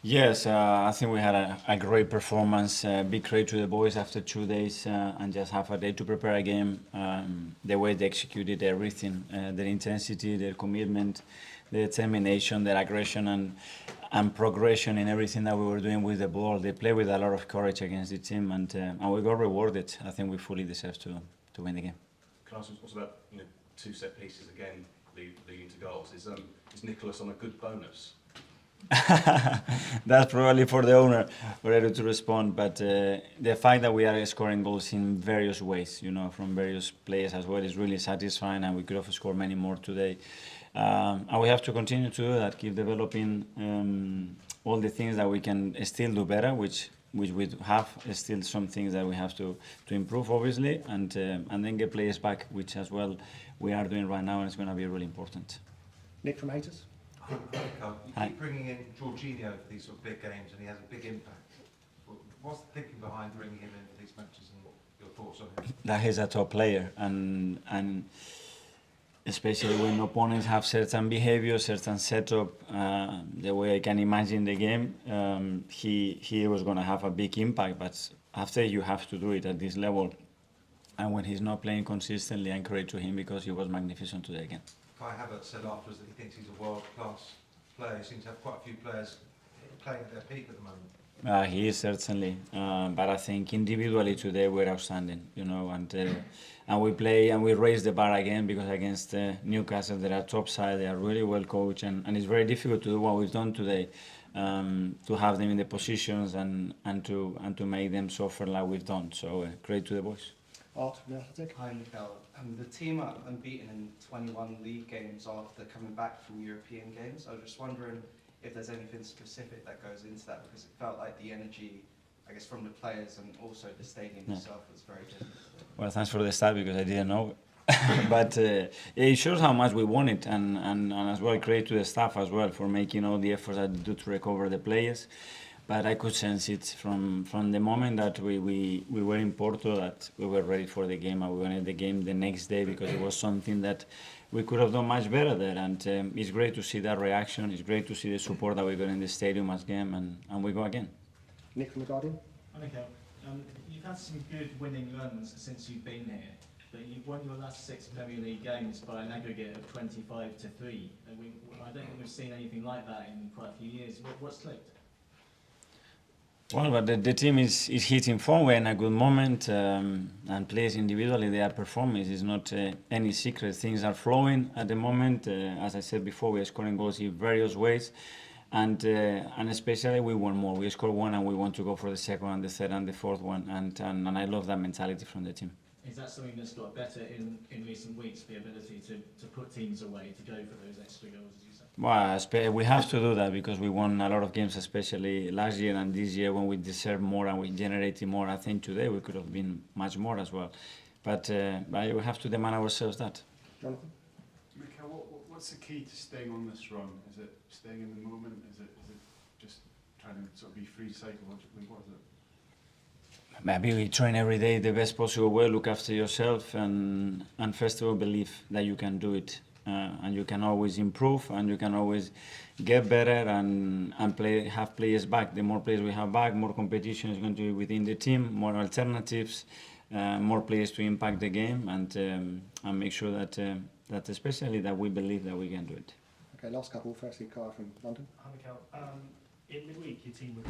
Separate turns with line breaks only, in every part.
Yes, I think we had a great performance. Big credit to the boys after 2 days and just half a day to prepare a game. The way they executed everything, their intensity, their commitment, their determination, their aggression, and progression in everything that we were doing with the ball. They played with a lot of courage against the team, and we got rewarded. I think we fully deserve to win the game.
Can I ask what's about two set pieces again leading to goals? Is Nicholas on a good bonus?
That's probably for the owner already to respond, but the fact that we are scoring goals in various ways, from various players as well, is really satisfying, and we could have scored many more today. And we have to continue to do that, keep developing all the things that we can still do better, which we have still some things that we have to improve, obviously, and then get players back, which as well we are doing right now, and it's going to be really important.
Nick from Haters.
You keep bringing in Jorginho for these sort of big games, and he has a big impact. What's the thinking behind bringing him in for these matches, and your thoughts on him?
That he's a top player, and especially when opponents have certain behavior, certain setup, the way I can imagine the game, he was going to have a big impact. But after you have to do it at this level, and when he's not playing consistently, I encourage to him because he was magnificent today again.
Kai Havertz said afterwards that he thinks he's a world-class player. He seems to have quite a few players playing at their peak at the moment.
He is certainly, but I think individually today we're outstanding, and we play and we raise the bar again because against Newcastle they are top side, they are really well coached, and it's very difficult to do what we've done today, to have them in the positions and to make them suffer like we've done. So great to the boys.
Art from the Athletic.
Hi, Mikel. The team are unbeaten in 21 league games after coming back from European games. I was just wondering if there's anything specific that goes into that, because it felt like the energy, I guess, from the players and also the stadium itself was very different.
Well, thanks for the start because I didn't know. But it shows how much we want it, and as well credit to the staff as well for making all the efforts that they do to recover the players. But I could sense it from the moment that we were in Porto, that we were ready for the game, and we wanted the game the next day because it was something that we could have done much better there. And it's great to see that reaction. It's great to see the support that we got in the stadium as game, and we go again.
Nick from the Guardian.
Okay, you've had some good winning runs since you've been here, but you've won your last 6 Premier League games by an aggregate of 25-3. I don't think we've seen anything like that in quite a few years. What's clicked?
Well, but the team is hitting form. We're in a good moment, and players individually, they are performing. It's not any secret. Things are flowing at the moment. As I said before, we are scoring goals in various ways, and especially we want more. We score one, and we want to go for the second, and the third, and the fourth one. And I love that mentality from the team.
Is that something that's got better in recent weeks, the ability to put teams away, to go for those extra goals, as you said?
Well, we have to do that because we won a lot of games, especially last year and this year when we deserve more and we generated more. I think today we could have been much more as well. But we have to demand ourselves that.
Jonathan.
Mikel, what's the key to staying on this run? Is it staying in the moment? Is it just trying to sort of be free psychologically? What is it?
Maybe we train every day the best possible way, look after yourself, and first of all believe that you can do it, and you can always improve, and you can always get better and have players back. The more players we have back, more competition is going to be within the team, more alternatives, more players to impact the game, and make sure that especially that we believe that we can do it.
Okay, last couple. Firstly, Kyle from London.
Hi, Mikel. In midweek, your team were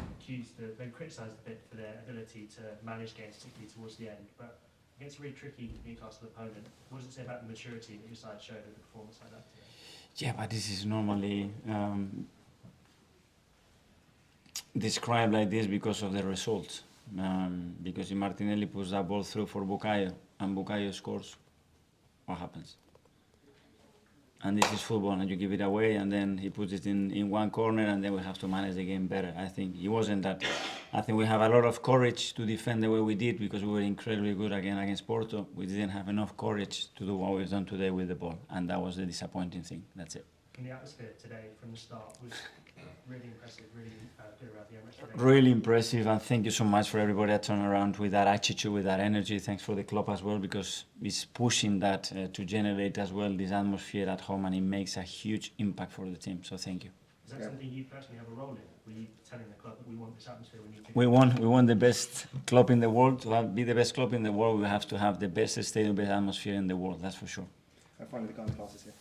maybe criticised a bit for their ability to manage games, particularly towards the end. But against a really tricky Newcastle opponent, what does it say about the maturity that your side showed in a performance like that today?
Yeah, but this is normally described like this because of the results. Because if Martinelli puts that ball through for Bukayo and Bukayo scores, what happens? And this is football, and you give it away, and then he puts it in one corner, and then we have to manage the game better. I think it wasn't that. I think we have a lot of courage to defend the way we did because we were incredibly good again against Porto. We didn't have enough courage to do what we've done today with the ball, and that was the disappointing thing. That's it.
And the atmosphere today from the start was really impressive, really good around the Emirates today.
Really impressive, and thank you so much for everybody that turned around with that attitude, with that energy. Thanks for the club as well, because it's pushing that to generate as well this atmosphere at home, and it makes a huge impact for the team. So thank you.
Is that
Yeah.
something you personally have a role in? Were you telling the club that we want this atmosphere? We need to
We want the best club in the world. Be the best club in the world, we have to have the best stadium, best atmosphere in the world. That's for sure.
And finally, the guy in the glasses here.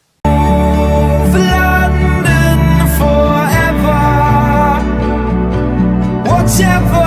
For London forever, whatever